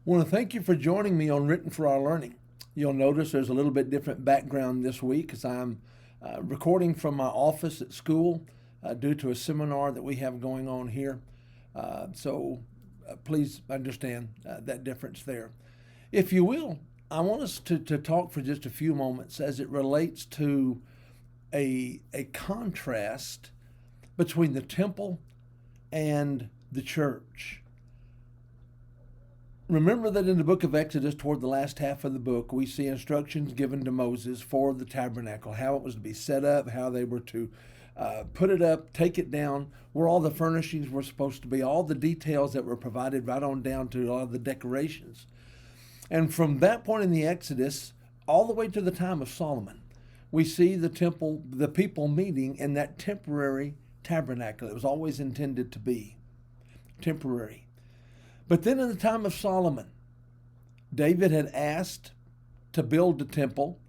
I want to thank you for joining me on Written for Our Learning. You'll notice there's a little bit different background this week as I'm recording from my office at school due to a seminar that we have going on here. So please understand that difference there. If you will, I want us to talk for just a few moments as it relates to a contrast between the temple and the church. Remember that in the book of Exodus, toward the last half of the book, we see instructions given to Moses for the tabernacle, how it was to be set up, how they were to put it up, take it down, where all the furnishings were supposed to be, all the details that were provided right on down to all the decorations. And from that point in the Exodus, all the way to the time of Solomon, we see the temple, the people meeting in that temporary tabernacle. It was always intended to be temporary. But then in the time of Solomon, David had asked to build the temple.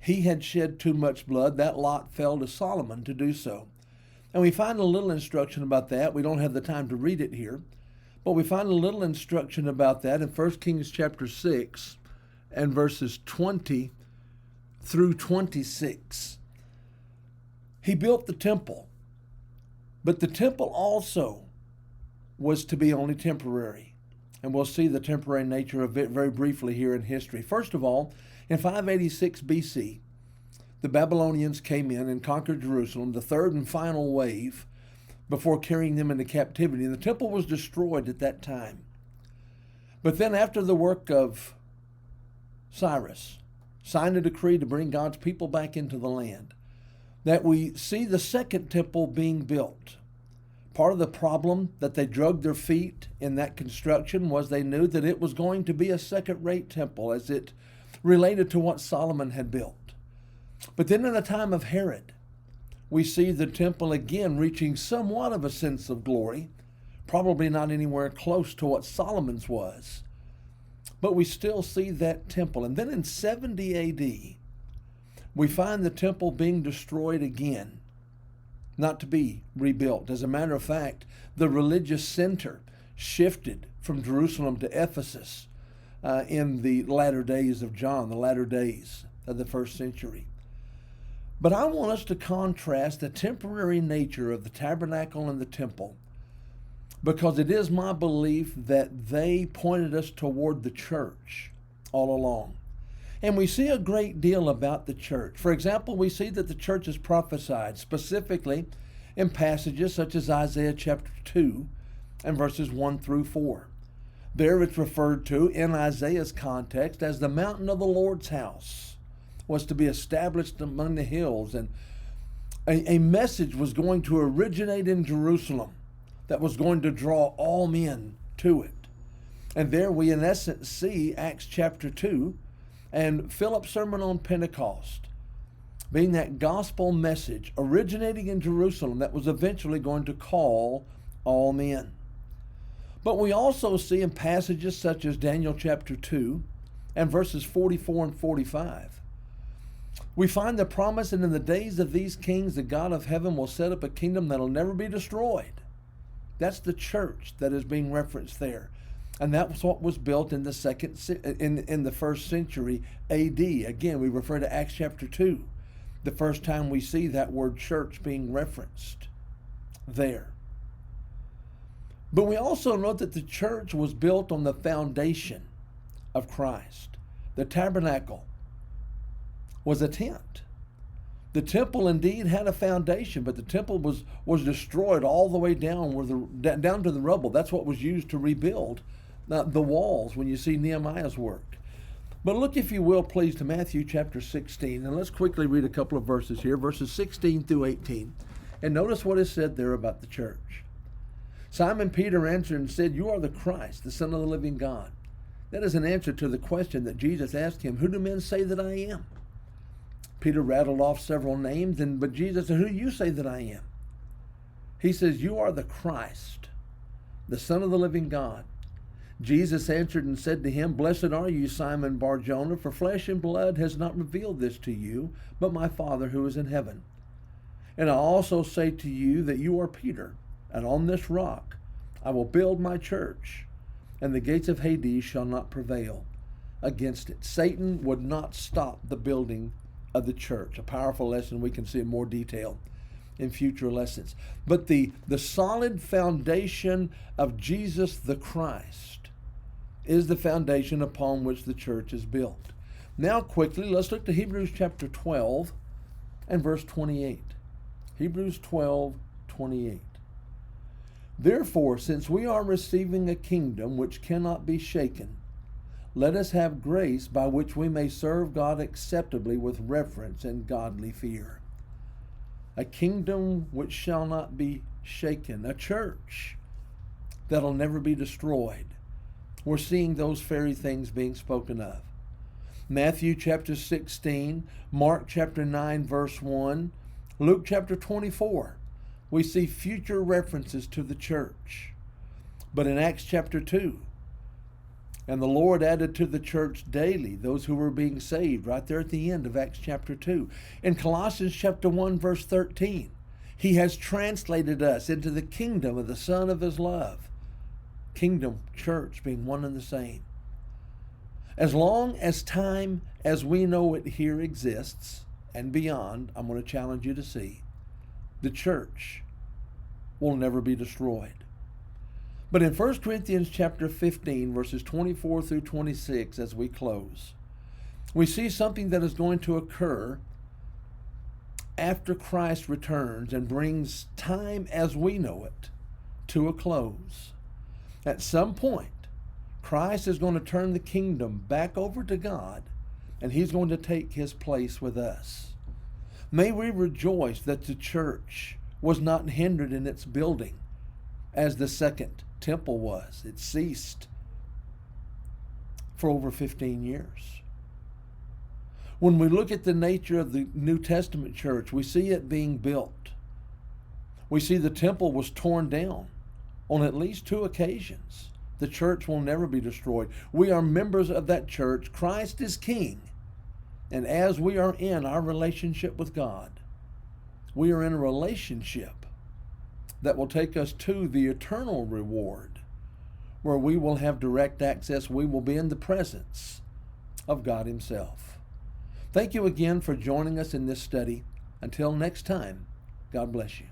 He had shed too much blood. That lot fell to Solomon to do so. And we find a little instruction about that. We don't have the time to read it here, but we find a little instruction about that in 1 Kings chapter 6 and verses 20 through 26. He built the temple, but the temple also was to be only temporary. And we'll see the temporary nature of it very briefly here in history. First of all, in 586 BC, the Babylonians came in and conquered Jerusalem, the third and final wave, before carrying them into captivity. And the temple was destroyed at that time. But then after the work of Cyrus, signed a decree to bring God's people back into the land, that we see the second temple being built. Part of the problem that they dragged their feet in that construction was they knew that it was going to be a second-rate temple as it related to what Solomon had built. But then in the time of Herod, we see the temple again reaching somewhat of a sense of glory, probably not anywhere close to what Solomon's was. But we still see that temple. And then in 70 AD, we find the temple being destroyed again, not to be rebuilt. As a matter of fact, the religious center shifted from Jerusalem to Ephesus in the latter days of John, the latter days of the first century. But I want us to contrast the temporary nature of the tabernacle and the temple, because it is my belief that they pointed us toward the church all along. And we see a great deal about the church. For example, we see that the church is prophesied specifically in passages such as Isaiah chapter 2 and verses 1 through 4. There it's referred to in Isaiah's context as the mountain of the Lord's house was to be established among the hills, and a message was going to originate in Jerusalem that was going to draw all men to it. And there we in essence see Acts chapter 2 and Philip's sermon on Pentecost being that gospel message originating in Jerusalem that was eventually going to call all men. But we also see in passages such as Daniel chapter 2 and verses 44 and 45, we find the promise that in the days of these kings, the God of heaven will set up a kingdom that will never be destroyed. That's the church that is being referenced there. And that was what was built in the first century AD. Again, we refer to Acts chapter 2, the first time we see that word church being referenced there. But we also note that the church was built on the foundation of Christ. The tabernacle was a tent. The temple indeed had a foundation, but the temple was destroyed all the way down down to the rubble. That's what was used to rebuild the walls when you see Nehemiah's work. But look, if you will, please, to Matthew chapter 16, and let's quickly read a couple of verses here, verses 16 through 18, and notice what is said there about the church. Simon Peter answered and said, "You are the Christ, the Son of the living God." That is an answer to the question that Jesus asked him, "Who do men say that I am?" Peter rattled off several names, but Jesus said, "Who do you say that I am?" He says, "You are the Christ, the Son of the living God." Jesus answered and said to him, "Blessed are you, Simon Bar-Jonah, for flesh and blood has not revealed this to you, but my Father who is in heaven. And I also say to you that you are Peter, and on this rock I will build my church, and the gates of Hades shall not prevail against it. Satan would not stop the building of the church. A powerful lesson we can see in more detail in future lessons. But the solid foundation of Jesus the Christ is the foundation upon which the church is built. Now quickly, let's look to Hebrews chapter 12 and verse 28. Hebrews 12:28. Therefore, since we are receiving a kingdom which cannot be shaken, let us have grace by which we may serve God acceptably with reverence and godly fear. A kingdom which shall not be shaken. A church that'll never be destroyed. We're seeing those very things being spoken of. Matthew chapter 16, Mark chapter 9 verse 1, Luke chapter 24. We see future references to the church. But in Acts chapter 2, and the Lord added to the church daily those who were being saved, right there at the end of Acts chapter 2. In Colossians chapter 1 verse 13, He has translated us into the kingdom of the Son of His love. Kingdom, church being one and the same. As long as time as we know it here exists and beyond, I'm going to challenge you to see, the church will never be destroyed. But in 1 Corinthians chapter 15, verses 24 through 26, as we close, we see something that is going to occur after Christ returns and brings time as we know it to a close. At some point, Christ is going to turn the kingdom back over to God, and He's going to take His place with us. May we rejoice that the church was not hindered in its building as the second temple was. It ceased for over 15 years. When we look at the nature of the New Testament church, we see it being built. We see the temple was torn down on at least 2 occasions. The church will never be destroyed. We are members of that church. Christ is King. And as we are in our relationship with God, we are in a relationship that will take us to the eternal reward, where we will have direct access. We will be in the presence of God Himself. Thank you again for joining us in this study. Until next time, God bless you.